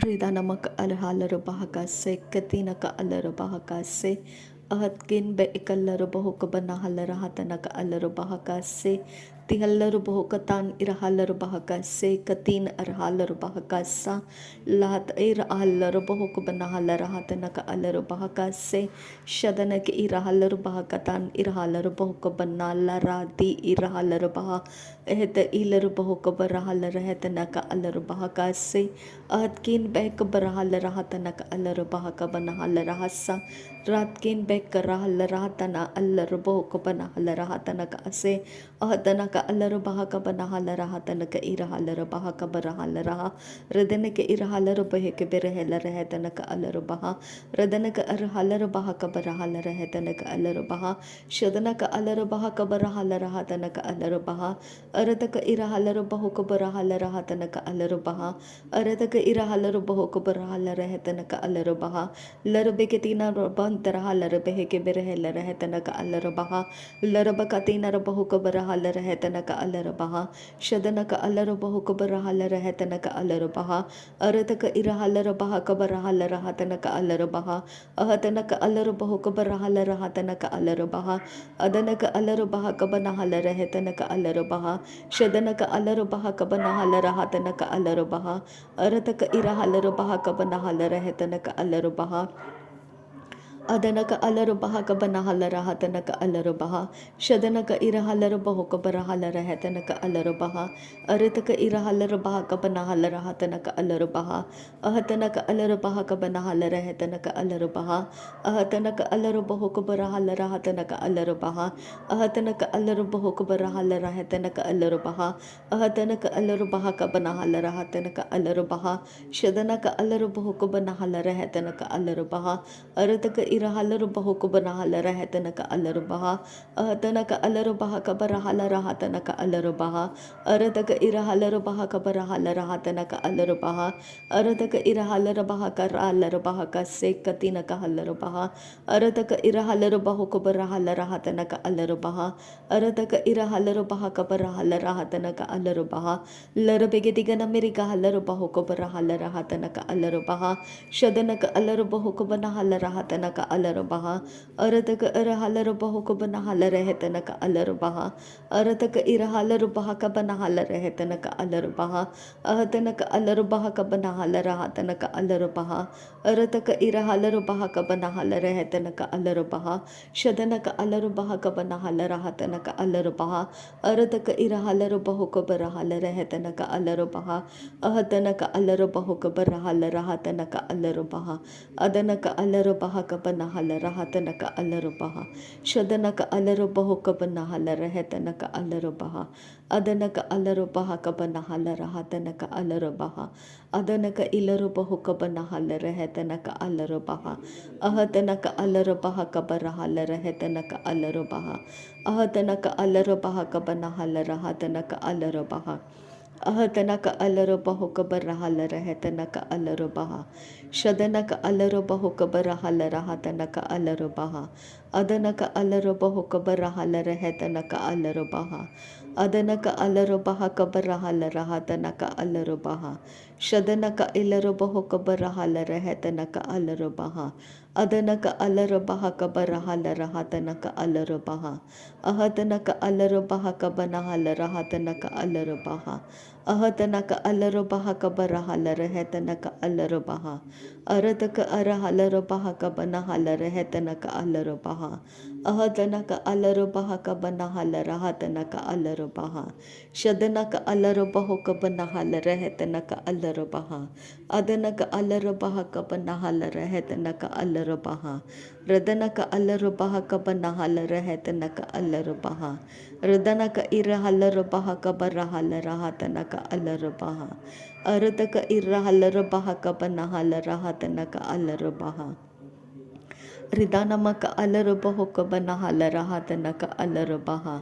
Rida namak alhalar bahakase katina ka alar bahakase ahatkin be ikalar bahuk banahalar hatana ka alar bahakase tihalar bahukatan irahalar bahakase katin arhalar bahakasa lahat ir ahalar bahuk banahalar hatana ka alar bahakase shadana ke irahalar bahakatan irahalar bahuk banalara di irahalar bah ehta ilar bahuk barahalar hatana ka alar bahakase Atkin bek berahal rahatana ka Allah bahaka banahal rahasa ratkin bek rahal rahatana Allah boh ka banahal rahatana ka ase ahatana ka Allah bahaka banahal rahatana ka irahal bahaka berahal raha radana ka irahal beh ke berahal rahatana ka Allah baha radana ka arhal bahaka berahal rahatana ka Allah baha shadana ka Allah bahaka berahal rahatana ka Allah baha arata ka irahal bahaka berahal rahatana ka Allah baha arata ka irahalar baho ko barahala rehetana ka alar baha larbe ke tina bantara larbe ke berehela rehetana ka alar baha larba ka tina baho ko barahala rehetana ka alar baha shadana ka alar baho ko barahala rehetana ka alar baha arata ka irahalar baha ka barahala rahatana ka alar baha ahatana ka alar baho ko barahala rahatana ka alar baha adana ka alar baha ka banahala rehetana ka alar baha shadana ka alar baha ka banahala rahatana ka alar baha arata ka irahalar baha ka banahalar rehetana ka alar baha Adanaka alar baha ka banahala rahatanaka alar baha shadanaka irahalar baho ka barahala rahatanaka alar baha aritaka irahalar baha ka banahala rahatanaka alar baha ahatanaka alar baha ka banahala rahatanaka alar baha ahatanaka alar baho ka barahala rahatanaka alar baha ahatanaka alar baho ka barahala rahatanaka alar baha ahatanaka alar baha ka banahala rahatanaka alar baha shadanaka alar baho ka banahala rahatanaka alar baha aritaka irahalar baho ko banahala rahatana ka alar baha ahatana ka alar baha ka barahala rahatana ka alar baha arata ka irahalar baha ka barahala rahatana ka alar baha arata ka irahalar baha ka rahalar baha ka sekatina ka halar baha arata ka irahalar baho ko barahala rahatana ka alar baha arata ka irahalar baha ka barahala rahatana ka alar baha larabege digana meri ka halar baho ko barahala rahatana ka alar baha shadana ka alar baho ko banahala rahatana ka alar baha arata ka irahalar baho ko banahala rehetana ka alar baha arata ka irahalar baha ka banahala rehetana ka alar baha ahatana ka alar baha ka banahala rahatana ka alar baha arata ka irahalar baha ka banahala rehetana ka alar baha shadana ka alar baha ka banahala rahatana ka alar baha arata ka irahalar baho ko barahala rehetana ka alar baha ahatana ka alar baho ka barahala rahatana ka alar baha adana ka alar baha ka banahala rahatana ka alar baha shadana ka alar baho ka banahala rahatana ka alar baha adana ka alar baha ka banahala rahatana ka alar baha adana ka ilar baho ka banahala rahatana ka alar baha ahatana ka alar baha ka barahala rahatana ka alar baha ahatana ka alar baha ka banahala rahatana ka alar baha ahatana ka alar baho ka barahala rahatana ka alar baha shadana ka alar baho ka barahala rahatana ka alar baha adana ka alar baho ka barahala rahatana ka alar baha adana ka alar baha ka barahala rahatana ka alar baha shadana ka ilar baho ka barahala rahatana ka alar baha adana ka alar baha ka barahala rahatana ka alar baha ahatana ka alar baha ka banahala rahatana ka alar baha ahatana ka alar baha ka barahala rahatana ka alar baha arata ka arahalar baha ka banahala rahatana ka alar baha ahatana ka alar baha ka banahala rahatana ka alar baha shadana ka alar baho ka banahala rahatana ka alar baha adana ka alar baha ka banahala rahatana ka alar baha radana ka alar baha ka banahala rahatana ka alar baha radana ka irahalar baha ka barahala rahatana ka alar baha arata ka irahalar baha ka banahala rahatana ka alar baha ridana maka alar baho ka banahala rahatana ka alar baha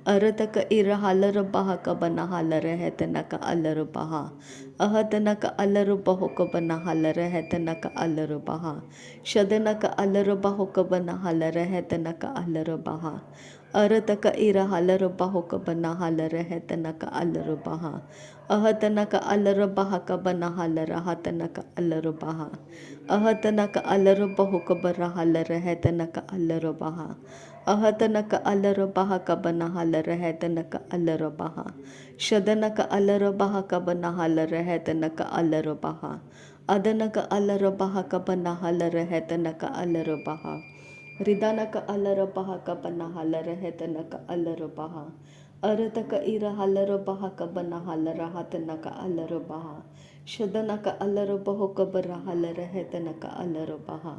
arata ka irahalar baha ka banahala rahatana ka alar baha ahatana ka alar baho ka banahala rahatana ka alar baha shadana ka alar baho ka banahala rahatana ka alar baha अरतक Ira huller बहुक बना huller है तनक अलर बहा अहतनक अलर बहक बना huller हतनक अलर बहा अहतनक अलर बहुक बरा huller है तनक अलर बहा अहतनक अलर बहक बना हलर है तनक अलर बहा शदनक अलर बहक बना हलर है तनक अलर बहा अदनक अलर बहक बना हलर है तनक अलर बहा रिदानक अलर बहक बना हलर है तनक अलर बहा अरतक इर हलर बहक बना हलर हतनक अलर बहा शदनक अलर बहुक बरा हलर है तनक अलर बहा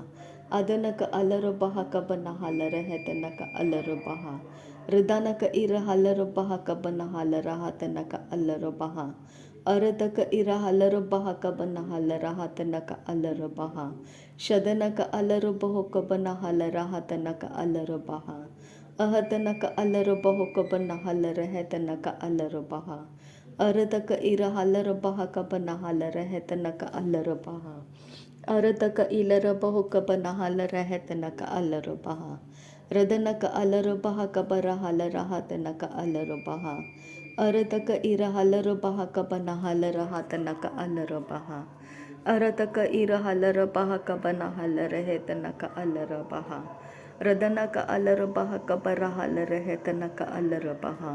अदनक अलर बहक बना हलर है तनक अलर बहा रिदानक इर हलर बहक बना हलर हतनक अलर बहा अरतक इर हलर बहक बना हलर हतनक अलर बहा शदनक अलर बहुक बना हलर हतनक अलर बहा अहतनक अलर बहुक बना हलर है तनक अलर बहा अरतक इर हलर बहक बना हलर है तनक अलर बहा अरतक इलर बहुक बना हलर है तनक अलर बहा रदनक अलर बहक बरा हलर हतनक अलर बहा अरतक इर हलर बहक बना हलर हतनक अलर बहा अरतक इर हलर बहक बना हलर है तनक अलर बहा रदनक अलर बहक बरा हलर है तनक अलर बहा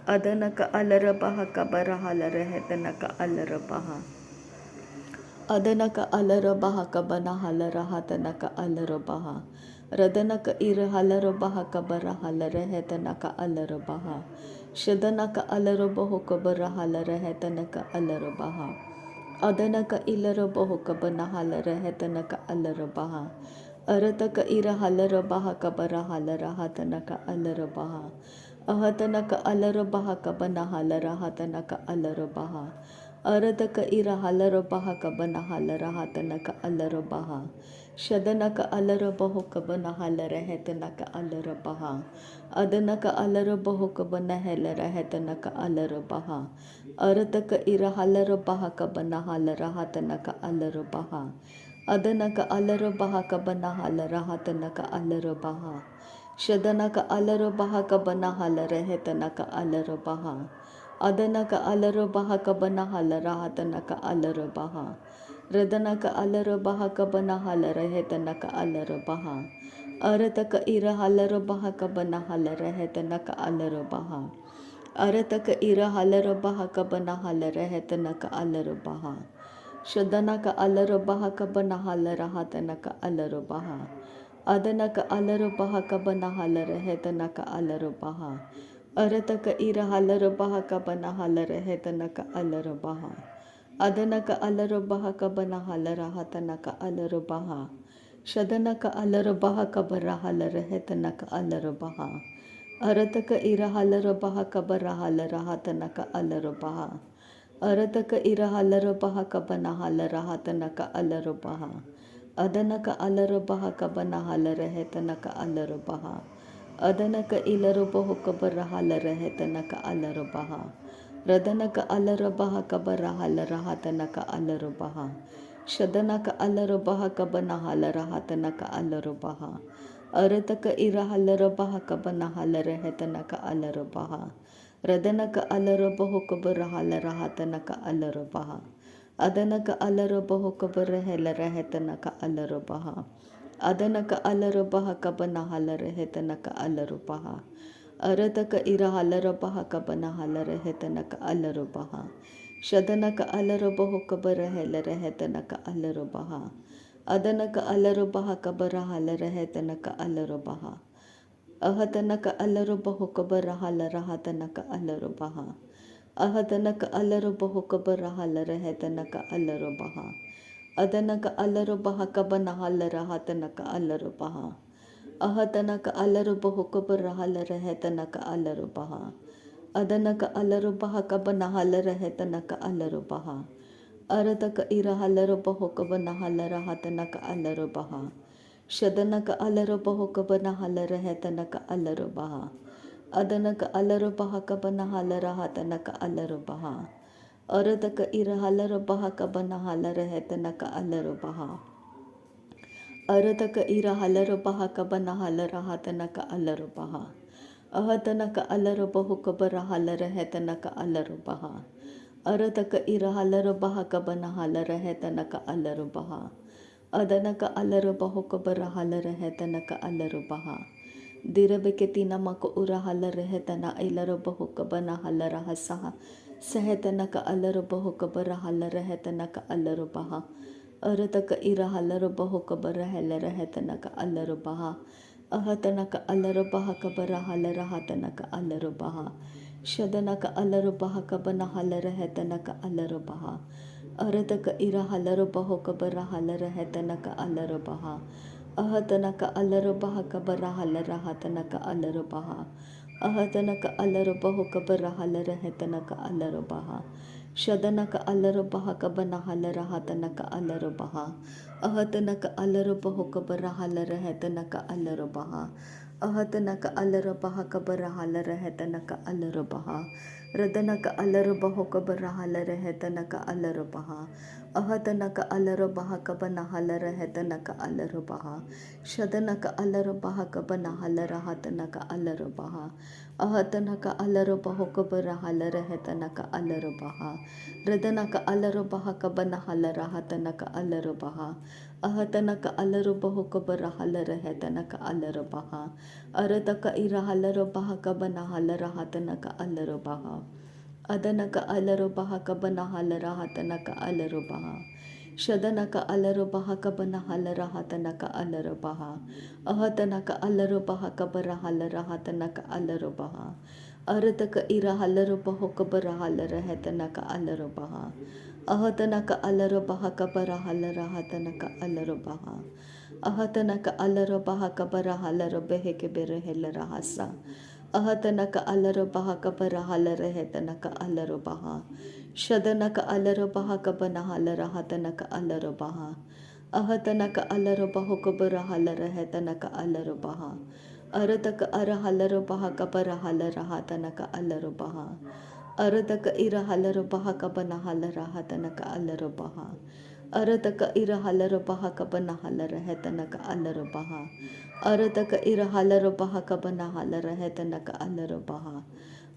अदनक अलर बहक बरा हलर है तनक अलर बहा अदनक अलर बहक बना हलर हतनक अलर बहा रदनक इर हलर बहक बरा हलर है तनक अलर बहा शदनक अलर बहुक बरा हलर है तनक अलर बहा अदनक इलर बहुक बना हलर है तनक अलर बहा अरतक इर हलर बहक बरा हलर हतनक अलर बहा अहतनक अलर बहक बना हलर हतनक अलर बहा अरतक इर हलर बहक बना हलर हतनक अलर बहा शदनक अलर बहुक बना हलर है तनक अलर बहा अदनक अलर बहुक बना हलर है तनक अलर बहा अरतक इर हलर बहक बना हलर हतनक अलर बहा अदनक अलर बहक बना हलर हतनक अलर बहा शदनक अलर बहक बना हलर है तनक अलर बहा अदनक अलर बहक बना हलर हतनक अलर बहा रदनक अलर बहक बना हलर है तनक अलर बहा अरतक इर हलर बहक बना हलर है तनक अलर बहा अरतक इर हलर बहक बना हलर है तनक अलर बहा शदनक अलर बहक बना हलर हतनक अलर बहा अदनक अलर बहक बना हलर है तनक अलर बहा अरतक इर हलर बहक बना हलर है तनक अलर बहा अदनक अलर बहक बना हलर हतनक अलर बहा शदनक अलर बहक बरा हलर है तनक अलर बहा अरतक इर हलर बहक बरा हलर हतनक अलर बहा अरतक इर हलर बहक बना हलर हतनक अलर बहा अदनक अलर बहक बना हलर है तनक अलर बहा अदनक इलर बहुक बरा हलर है तनक अलर बहा रदनक अलर बहक बरा हलर हतनक अलर बहा शदनक अलर बहक बना हलर हतनक अलर बहा अरतक इर हलर बहक बना हलर है तनक अलर बहा रदनक अलर बहुक बरा हलर हतनक अलर बहा अदनक अलर बहुक बर हलर है तनक अलर बहा अदनक अलर बहक बना हलर है तनक अलर बहा अरतक इर हलर बहक बना हलर है तनक अलर बहा शदनक अलर बहुक बर हलर है तनक अलर बहा अदनक अलर बहक बर हलर है तनक अलर बहा अहतनक अलर बहुक बर हलर हतनक अलर बहा अहतनक अलर बहुक बर हलर है तनक अलर बहा अदनक अलर बहक बना हलर हतनक अलर बहा अहतनक अलर बहुक बर हलर है तनक अलर बहा अदनक अलर बहक बना हलर है तनक अलर बहा अरतक इर हलर बहुक बना हलर हतनक अलर बहा शदनक अलर बहुक बना हलर है तनक अलर बहा अदनक अलर बहक बना हलर हतनक अलर बहा अरतक इर हलर बहक बना हलर है तनक अलर बहा अरतक इर हलर बहक बना हलर हतनक अलर बहा अहतनक अलर बहुक बर हलर है तनक अलर बहा अरतक इर हलर बहा कबन हलर है तनक अलर बहा अदनक अलर बहुक बर हलर है तनक अलर बहा दिरब के तीना मक उर हलर है तना इलर बहुक बन हलर हसहा सह तनक अलर बहुक बर हलर है तनक अलर बहा अरतक इर हलर बहुक बर हलर है तनक अलर बहा अहतनक अलर बहा कबर हलर हतनक अलर बहा शदनक अलर बहा कबन हलर है तनक अलर बहा अरतक इर हलर बहु कबर हलर है तनक अलर बहा अहतनक अलर बहा कबर हलर हतनक अलर बहा अहतनक अलर बहु कबर हलर है तनक अलर बहा शदनक अलर बहा कबन हलर हतनक अलर बहा अहतनक अलर बहु कबर हलर है तनक अलर बहा अहतनक अलर बहा कबर हलर है तनक अलर बहा रदनक अलर बहु कबर हलर है तनक अलर बहा अहतनक अलर बहा कबन हलर है तनक अलर बहा शदनक अलर बहा कबन हलर हतनक अलर बहा अहतनक अलर बहु कबर हलर है तनक अलर बहा रदनक अलर बहा कबन हलर हतनक अलर बहा अहतनक अलर बहु कबर हलर है तनक अलर बहा अरतक इर हलर बहा कबन हलर हतनक अलर बहा अदनक अलर बहा कबन हलर हतनक अलर बहा शदनक अलर बहा कबन हलर हतनक अलर बहा अहतनक अलर बहा कबर हलर हतनक अलर बहा अरतक इर हलर बहु कबर हलर है तनक अलर बहा अहतनक अलर बहा कबर हलर हतनक अलर बहा अहतनक अलर बहा कबर हलर बेह के बेर हेलर हसा अहतनक अलर बहा कबर हलर है तनक अलर बहा शदनक अलर बहा कबन हलर हतनक अलर बहा अहतनक अलर बहु कबर हलर है तनक अलर बहा अरतक अर हलर बहा कबर हलर हतनक अलर बहा अरतक इर हलर बहा कबन हलर हतनक अलर बहा अरतक इर हलर बहा कबन हलर है तनक अलर बहा अरतक इर हलर बहा कबन हलर है तनक अलर बहा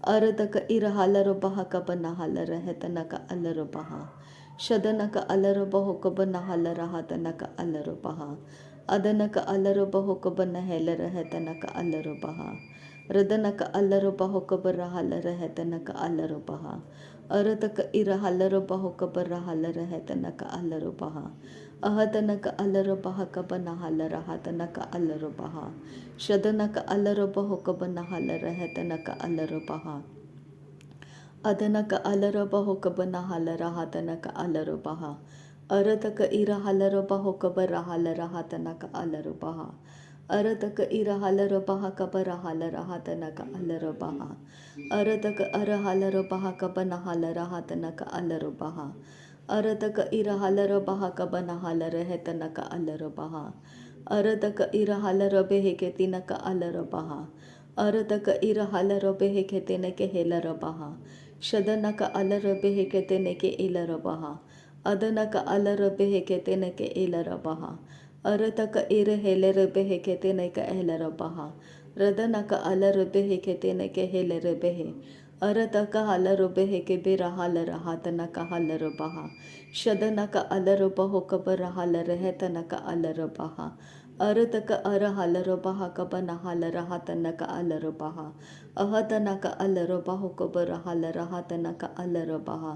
अरतक इर हलर बहा कबन हलर है तनक अलर बहा शदनक अलर बहु कबन हलर हतनक अलर बहा अदनक अलर बहु कबन हेलर है तनक अलर बहा रदनक अलर बहु कबर हलर है तनक अलर बहा अरतक इर हलर बहु कबर हलर है तनक अलर बहा अहतनक अलर बहा कबन हलर हतनक अलर बहा शदनक अलर बहु कबन हलर है तनक अलर बहा अदनक अलर बहु कबन हलर हतनक अलर बहा अरतक इर हलर बहु कबर हलर हतनक अलर बहा अरतक इर हलर बहा कबर हलर हतनक अलर बहा अरतक अर हलर बहा कबन हलर हतनक अलर बहा अरतक इर हलर बहा कबन हलर है तनक अलर बहा अरतक इर हलर बेह के तिनक अलर बहा अरतक इर हलर बेह के तिनके हेलर बहा शदनक अलर बेह के तिनके इलर बहा अदनक अलर बेह के तिनके इलर बहा अरतक इर हेलर बेह के तिनक हेलर बहा रदनक अलर बेह के तिनके हेलर बेह अरतक हलर बेह के बेर हलर हतनक हलर बहा शदनक अलर बहु कबर हलर है तनक अलर बहा अरतक अर हलर बहा कबन हलर हतनक अलर बहा अहतनक अलर बहु कबर हलर हतनक अलर बहा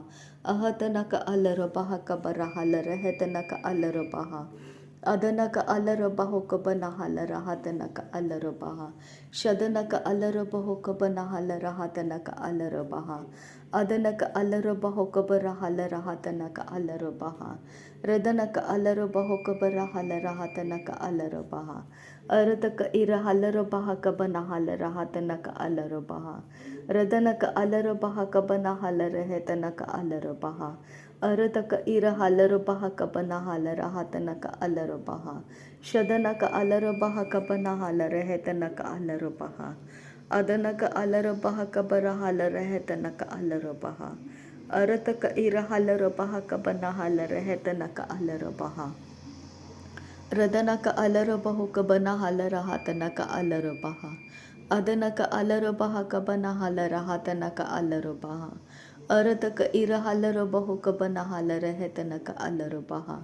अहतनक अलर बहा कबर हलर है तनक अलर बहा अदनक अलर बहु कबन हलर हतनक अलर बहा शदनक अलर बहु कबन हलर हतनक अलर बहा अदनक अलर बहु कबर हलर हतनक अलर बहा रदनक अलर बहु कबर हलर हतनक अलर बहा अरतक इर हलर बहा कबन हलर हतनक अलर बहा रदनक अलर बहा कबन हलर है तनक अलर बहा अरतक इर हलर बहा कबन हलर हतनक अलर बहा शदनक अलर बहा कबन हलर है तनक अलर बहा अदनक अलर बहा कबर हलर है तनक अलर बहा अरतक इर हलर बहा कबन हलर है तनक अलर बहा रदनक अलर बहु कबन हलर हतनक अलर बहा Adanaka alarabaha kabana halarahatanaka alarabaha. Arataka ira halarabahu kabana halarahetanaka alarabaha.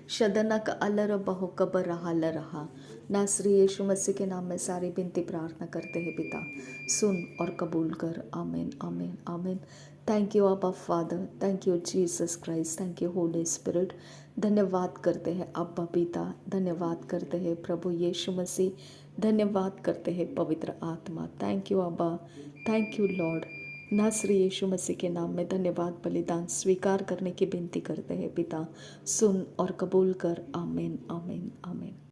शदनक अलर बहु कबर रहा। नासरी यीशु मसीह के नाम में सारी विनती प्रार्थना करते हैं पिता, सुन और कबूल कर। आमीन आमीन आमीन। थैंक यू अब्बा father, thank you Jesus Christ, thank you Holi spirit. धन्यवाद करते हैं अब्बा पिता, धन्यवाद करते हैं प्रभु यीशु मसीह, धन्यवाद करते हैं पवित्र आत्मा। थैंक यू अब्बा, थैंक यू लॉर्ड। नासरी यीशु मसीह के नाम में धन्यवाद बलिदान स्वीकार करने की विनती करते हैं पिता, सुन और कबूल कर। आमीन आमीन आमीन।